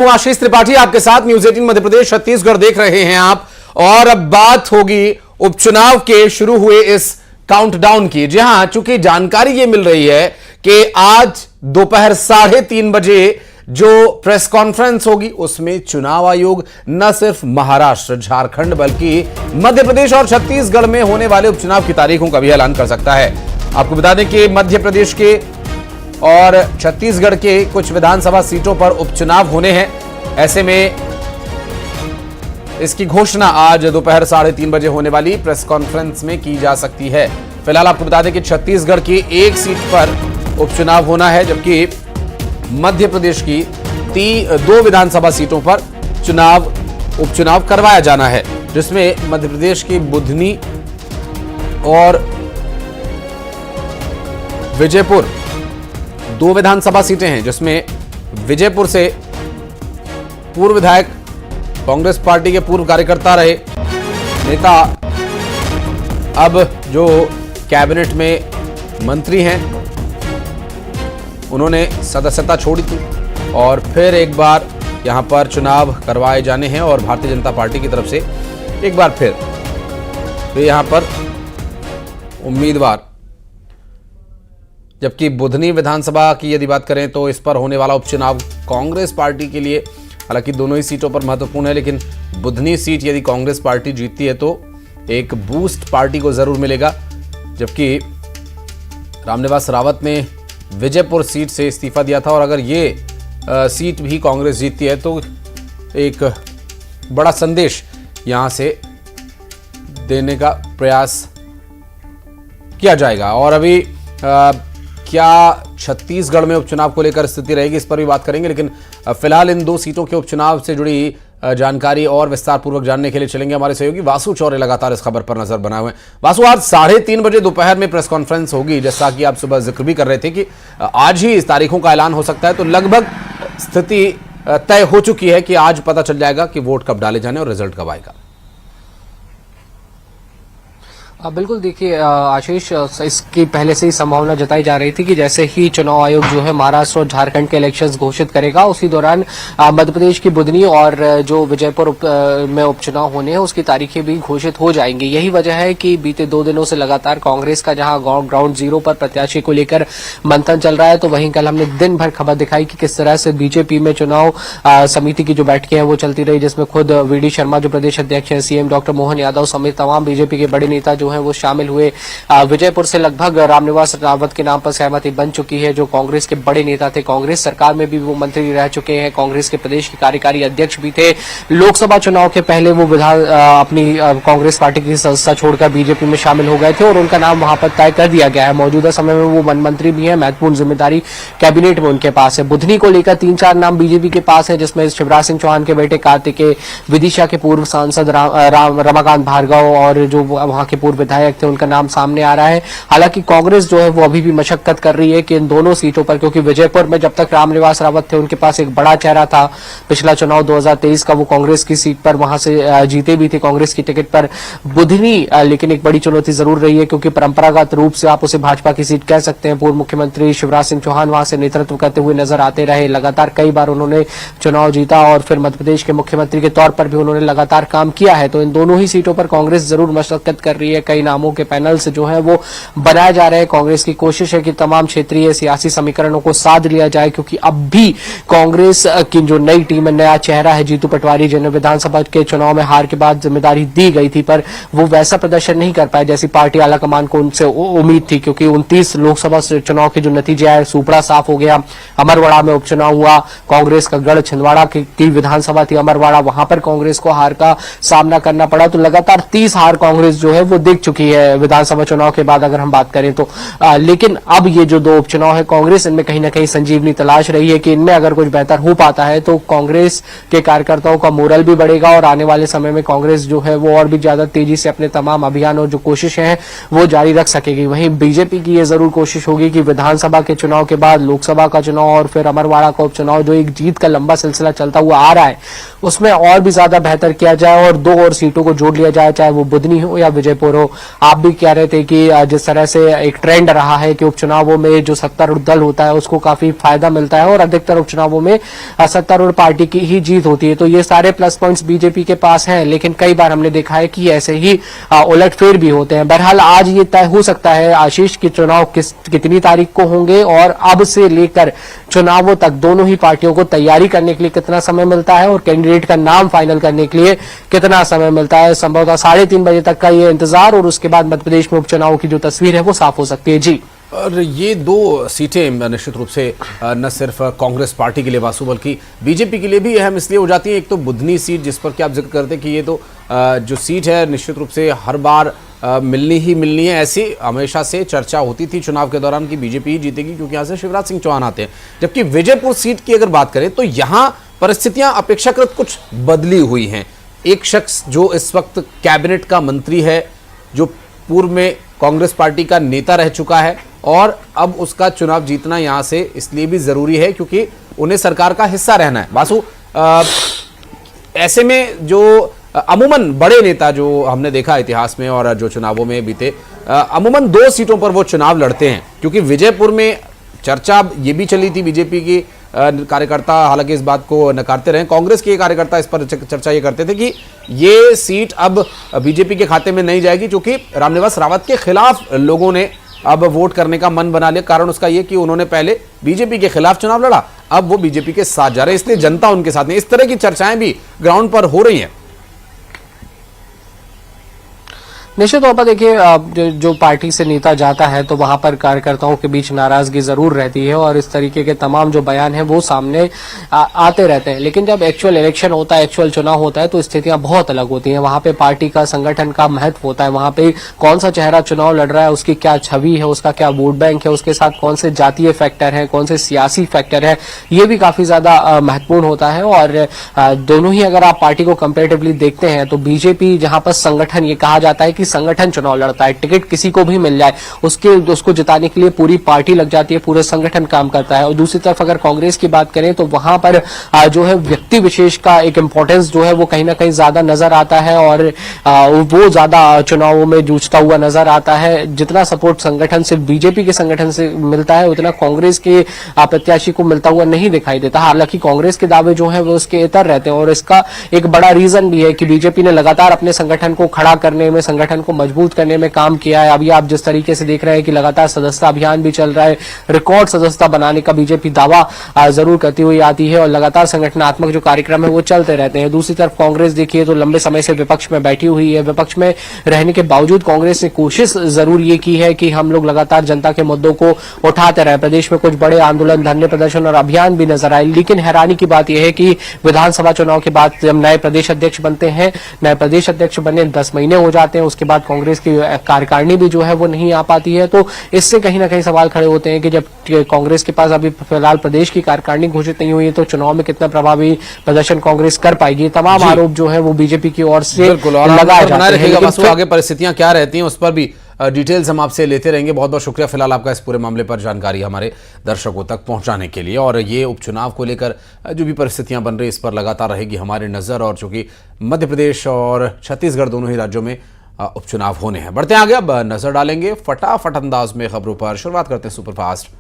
आशीष त्रिपाठी आपके साथ न्यूज 18 मध्य प्रदेश छत्तीसगढ़ देख रहे हैं आप। और अब बात होगी उपचुनाव के शुरू हुए इस काउंटडाउन की। जी हां, चूंकि जानकारी ये मिल रही है कि आज दोपहर 3:30 बजे जो प्रेस कॉन्फ्रेंस होगी उसमें चुनाव आयोग न सिर्फ महाराष्ट्र, झारखंड बल्कि मध्य प्रदेश और छत्तीसगढ़ में होने वाले उपचुनाव की तारीखों का भी ऐलान कर सकता है। आपको बता दें कि मध्य प्रदेश के और छत्तीसगढ़ के कुछ विधानसभा सीटों पर उपचुनाव होने हैं। ऐसे में इसकी घोषणा आज दोपहर 3:30 बजे होने वाली प्रेस कॉन्फ्रेंस में की जा सकती है। फिलहाल आपको बता दें कि छत्तीसगढ़ की एक सीट पर उपचुनाव होना है, जबकि मध्य प्रदेश की 2 विधानसभा सीटों पर उपचुनाव करवाया जाना है, जिसमें मध्य प्रदेश की बुधनी और विजयपुर 2 विधानसभा सीटें हैं, जिसमें विजयपुर से पूर्व विधायक, कांग्रेस पार्टी के पूर्व कार्यकर्ता रहे नेता, अब जो कैबिनेट में मंत्री हैं, उन्होंने सदस्यता छोड़ी थी और फिर एक बार यहां पर चुनाव करवाए जाने हैं और भारतीय जनता पार्टी की तरफ से एक बार फिर तो यहां पर उम्मीदवार। जबकि बुधनी विधानसभा की यदि बात करें तो इस पर होने वाला उपचुनाव कांग्रेस पार्टी के लिए, हालांकि दोनों ही सीटों पर महत्वपूर्ण है, लेकिन बुधनी सीट यदि कांग्रेस पार्टी जीतती है तो एक बूस्ट पार्टी को जरूर मिलेगा। जबकि रामनिवास रावत ने विजयपुर सीट से इस्तीफा दिया था और अगर ये सीट भी कांग्रेस जीतती है तो एक बड़ा संदेश यहां से देने का प्रयास किया जाएगा। और अभी क्या छत्तीसगढ़ में उपचुनाव को लेकर स्थिति रहेगी, इस पर भी बात करेंगे, लेकिन फिलहाल इन 2 सीटों के उपचुनाव से जुड़ी जानकारी और विस्तार पूर्वक जानने के लिए चलेंगे हमारे सहयोगी वासु चौरे लगातार इस खबर पर नजर बनाए हुए हैं। वासु, आज 3:30 बजे दोपहर में प्रेस कॉन्फ्रेंस होगी, जैसा कि आप सुबह जिक्र भी कर रहे थे कि आज ही इस तारीखों का ऐलान हो सकता है, तो लगभग स्थिति तय हो चुकी है कि आज पता चल जाएगा कि वोट कब डाले जाने और रिजल्ट कब आएगा। बिल्कुल, देखिए आशीष, इसकी पहले से ही संभावना जताई जा रही थी कि जैसे ही चुनाव आयोग जो है महाराष्ट्र और झारखंड के इलेक्शंस घोषित करेगा, उसी दौरान मध्य प्रदेश की बुधनी और जो विजयपुर में उपचुनाव होने हैं उसकी तारीखें भी घोषित हो जाएंगी। यही वजह है कि बीते 2 दिनों से लगातार कांग्रेस का जहां ग्राउंड जीरो पर प्रत्याशी को लेकर मंथन चल रहा है, तो वहीं कल हमने दिन भर खबर दिखाई कि किस तरह से बीजेपी में चुनाव समिति की जो बैठकें हैं वो चलती रही, जिसमें खुद वीडी शर्मा जो प्रदेश अध्यक्ष हैं, सीएम डॉक्टर मोहन यादव समेत तमाम बीजेपी के बड़े नेता जो हैं वो शामिल हुए। विजयपुर से लगभग रामनिवास रावत के नाम पर सहमति बन चुकी है, जो कांग्रेस के बड़े नेता थे, कांग्रेस सरकार में भी वो मंत्री रह चुके हैं, कांग्रेस के प्रदेश के कार्यकारी अध्यक्ष भी थे। लोकसभा चुनाव के पहले वो अपनी कांग्रेस पार्टी की संस्था छोड़कर बीजेपी में शामिल हो गए थे और उनका नाम वहां पर तय कर दिया गया है। मौजूदा समय में वो वन मंत्री भी है, महत्वपूर्ण जिम्मेदारी कैबिनेट में उनके पास है। बुधनी को लेकर 3-4 नाम बीजेपी के पास है, जिसमें शिवराज सिंह चौहान के बेटे कार्तिकेय, विदिशा के पूर्व सांसद रमाकांत भार्गव और जो वहां के पूर्व विधायक थे उनका नाम सामने आ रहा है। हालांकि कांग्रेस जो है वो अभी भी मशक्कत कर रही है कि इन दोनों सीटों पर, क्योंकि विजयपुर में जब तक रामनिवास रावत थे उनके पास एक बड़ा चेहरा था, पिछला चुनाव 2023 का वो कांग्रेस की सीट पर वहां से जीते भी थे कांग्रेस की टिकट पर। बुधनी लेकिन एक बड़ी चुनौती जरूर रही है, क्योंकि परंपरागत रूप से आप उसे भाजपा की सीट कह सकते हैं। पूर्व मुख्यमंत्री शिवराज सिंह चौहान वहां से नेतृत्व करते हुए नजर आते रहे, लगातार कई बार उन्होंने चुनाव जीता और फिर मध्य प्रदेश के मुख्यमंत्री के तौर पर भी उन्होंने लगातार काम किया है। तो इन दोनों ही सीटों पर कांग्रेस जरूर मशक्कत कर रही है। कई नामों के पैनल से जो है वो बनाए जा रहे हैं। कांग्रेस की कोशिश है कि तमाम क्षेत्रीय सियासी समीकरणों को साध लिया जाए, क्योंकि अब भी कांग्रेस की जो नई टीम है, नया चेहरा है जीतू पटवारी, जिन्हें विधानसभा के चुनाव में हार के बाद जिम्मेदारी दी गई थी, पर वो वैसा प्रदर्शन नहीं कर पाए जैसी पार्टी आलाकमान को उनसे उम्मीद थी, क्योंकि 29 लोकसभा चुनाव के जो नतीजे आए, सुपड़ा साफ हो गया। अमरवाड़ा में उपचुनाव हुआ, कांग्रेस का गढ़ छिंदवाड़ा की विधानसभा थी अमरवाड़ा, वहां पर कांग्रेस को हार का सामना करना पड़ा। तो लगातार 30 हार कांग्रेस जो है वो दिख चुकी है विधानसभा चुनाव के बाद अगर हम बात करें तो। लेकिन अब ये जो 2 उपचुनाव है, कांग्रेस इनमें कहीं ना कहीं संजीवनी तलाश रही है कि इनमें अगर कुछ बेहतर हो पाता है तो कांग्रेस के कार्यकर्ताओं का मोरल भी बढ़ेगा और आने वाले समय में कांग्रेस जो है वो और भी ज्यादा तेजी से अपने तमाम अभियान और जो कोशिशें हैं वो जारी रख सकेगी। वहीं बीजेपी की ये जरूर कोशिश होगी कि विधानसभा के चुनाव के बाद लोकसभा का चुनाव और फिर अमरवाड़ा का उपचुनाव, जो एक जीत का लंबा सिलसिला चलता हुआ आ रहा है, उसमें और भी ज्यादा बेहतर किया जाए और 2 और सीटों को जोड़ लिया जाए, चाहे वो बुधनी हो या विजयपुर हो। हो। आप भी कह रहे थे कि जिस तरह से एक ट्रेंड रहा है कि उपचुनावों में जो सत्तारूढ़ दल होता है उसको काफी फायदा मिलता है और अधिकतर उपचुनावों में सत्तारूढ़ पार्टी की ही जीत होती है, तो ये सारे प्लस पॉइंट्स बीजेपी के पास हैं। लेकिन कई बार हमने देखा है कि ऐसे ही उलटफेर भी होते हैं। बहरहाल आज ये तय हो सकता है आशीष की चुनाव कितनी तारीख को होंगे और अब से लेकर चुनावों तक दोनों ही पार्टियों को तैयारी करने के लिए कितना समय मिलता है और कैंडिडेट का नाम फाइनल करने के लिए कितना समय मिलता है। संभवतः 3:30 बजे तक का ये इंतजार और उसके बाद मध्य प्रदेश में उपचुनाव की जो तस्वीर है वो साफ हो सकती है। जी, और ये दो सीटें निश्चित रूप से न सिर्फ कांग्रेस पार्टी के लिए वासु बल्कि बीजेपी के लिए भी अहम इसलिए हो जाती है। एक तो बुधनी सीट जिस पर कि आप जिक्र करते कि ये तो जो सीट है निश्चित रूप से हर बार मिलनी ही मिलनी है, ऐसी हमेशा से चर्चा होती थी चुनाव के दौरान कि बीजेपी ही जीतेगी क्योंकि यहाँ से शिवराज सिंह चौहान आते हैं। जबकि विजयपुर सीट की अगर बात करें तो यहाँ परिस्थितियां अपेक्षाकृत कुछ बदली हुई हैं। एक शख्स जो इस वक्त कैबिनेट का मंत्री है, जो पूर्व में कांग्रेस पार्टी का नेता रह चुका है और अब उसका चुनाव जीतना यहां से इसलिए भी जरूरी है क्योंकि उन्हें सरकार का हिस्सा रहना है। वासु, ऐसे में जो अमूमन बड़े नेता जो हमने देखा इतिहास में और जो चुनावों में बीते, अमूमन 2 सीटों पर वो चुनाव लड़ते हैं क्योंकि विजयपुर में चर्चा ये भी चली थी, बीजेपी की कार्यकर्ता हालांकि इस बात को नकारते रहे, कांग्रेस के कार्यकर्ता इस पर चर्चा ये करते थे कि ये सीट अब बीजेपी के खाते में नहीं जाएगी क्योंकि रामनिवास रावत के खिलाफ लोगों ने अब वोट करने का मन बना लिया। कारण उसका ये कि उन्होंने पहले बीजेपी के खिलाफ चुनाव लड़ा, अब वो बीजेपी के साथ जा रहे हैं, इसलिए जनता उनके साथ नहीं। इस तरह की चर्चाएं भी ग्राउंड पर हो रही हैं। निश्चित तौर पर देखिए जो पार्टी से नेता जाता है तो वहां पर कार्यकर्ताओं के बीच नाराजगी जरूर रहती है और इस तरीके के तमाम जो बयान हैं वो सामने आते रहते हैं। लेकिन जब एक्चुअल इलेक्शन होता है, एक्चुअल चुनाव होता है तो स्थितियां बहुत अलग होती हैं। वहां पे पार्टी का, संगठन का महत्व होता है। वहां पे कौन सा चेहरा चुनाव लड़ रहा है, उसकी क्या छवि है, उसका क्या वोट बैंक है, उसके साथ कौन से जातीय फैक्टर है, कौन से सियासी फैक्टर है, ये भी काफी ज्यादा महत्वपूर्ण होता है। और दोनों ही अगर आप पार्टी को कंपेरेटिवली देखते हैं तो बीजेपी जहां पर संगठन, ये कहा जाता है कि संगठन चुनाव लड़ता है, टिकट किसी को भी मिल जाए उसको जिताने के लिए पूरी पार्टी लग जाती है, पूरा संगठन काम करता है। और दूसरी तरफ अगर कांग्रेस की बात करें तो वहां पर जो है व्यक्ति विशेष का एक इंपॉर्टेंस जो है वो कहीं ना कहीं ज्यादा नजर आता है और वो ज्यादा चुनावों में जूझता हुआ नजर आता है। जितना सपोर्ट संगठन से, बीजेपी के संगठन से मिलता है उतना कांग्रेस के प्रत्याशी को मिलता हुआ नहीं दिखाई देता। हालांकि कांग्रेस के दावे जो है वो उसके इतर रहते हैं और इसका एक बड़ा रीजन भी है कि बीजेपी ने लगातार अपने संगठन को खड़ा करने में, संगठन को मजबूत करने में काम किया है। अभी आप जिस तरीके से देख रहे हैं कि लगातार सदस्यता अभियान भी चल रहा है, रिकॉर्ड सदस्यता बनाने का बीजेपी दावा जरूर करती हुई आती है और लगातार संगठनात्मक जो कार्यक्रम है वो चलते रहते हैं। दूसरी तरफ कांग्रेस देखिए तो लंबे समय से विपक्ष में बैठी हुई है। विपक्ष में रहने के बावजूद कांग्रेस ने कोशिश जरूर ये की है कि हम लोग लगातार जनता के मुद्दों को उठाते रहे। प्रदेश में कुछ बड़े आंदोलन, धरने प्रदर्शन और अभियान भी नजर आए। लेकिन हैरानी की बात यह है कि विधानसभा चुनाव के बाद जब नए प्रदेश अध्यक्ष बनते हैं, नए प्रदेश अध्यक्ष बने 10 महीने हो जाते हैं, उसके बाद कांग्रेस की कार्यकारिणी भी जो है वो नहीं आ पाती है। तो इससे कहीं ना कहीं सवाल खड़े होते हैं कि जब कांग्रेस के पास अभी फिलहाल प्रदेश की कार्यकारिणी घोषित नहीं हुई है तो चुनाव में कितना प्रभावी प्रदर्शन कांग्रेस कर पाएगी। तमाम आरोप जो है वो बीजेपी की ओर से लगाए जाते हैं। आगे परिस्थितियां क्या रहती हैं उस पर भी डिटेल्स हम आपसे लेते रहेंगे। बहुत बहुत शुक्रिया फिलहाल आपका इस पूरे मामले पर जानकारी हमारे दर्शकों तक पहुंचाने के लिए। और ये उपचुनाव को लेकर जो भी परिस्थितियां बन रही इस पर लगातार रहेगी हमारी नजर। और चूंकि मध्य प्रदेश और छत्तीसगढ़ दोनों ही राज्यों में उपचुनाव होने हैं, बढ़ते हैं आगे। अब नजर डालेंगे फटाफट अंदाज में खबरों पर। शुरुआत करते हैं सुपरफास्ट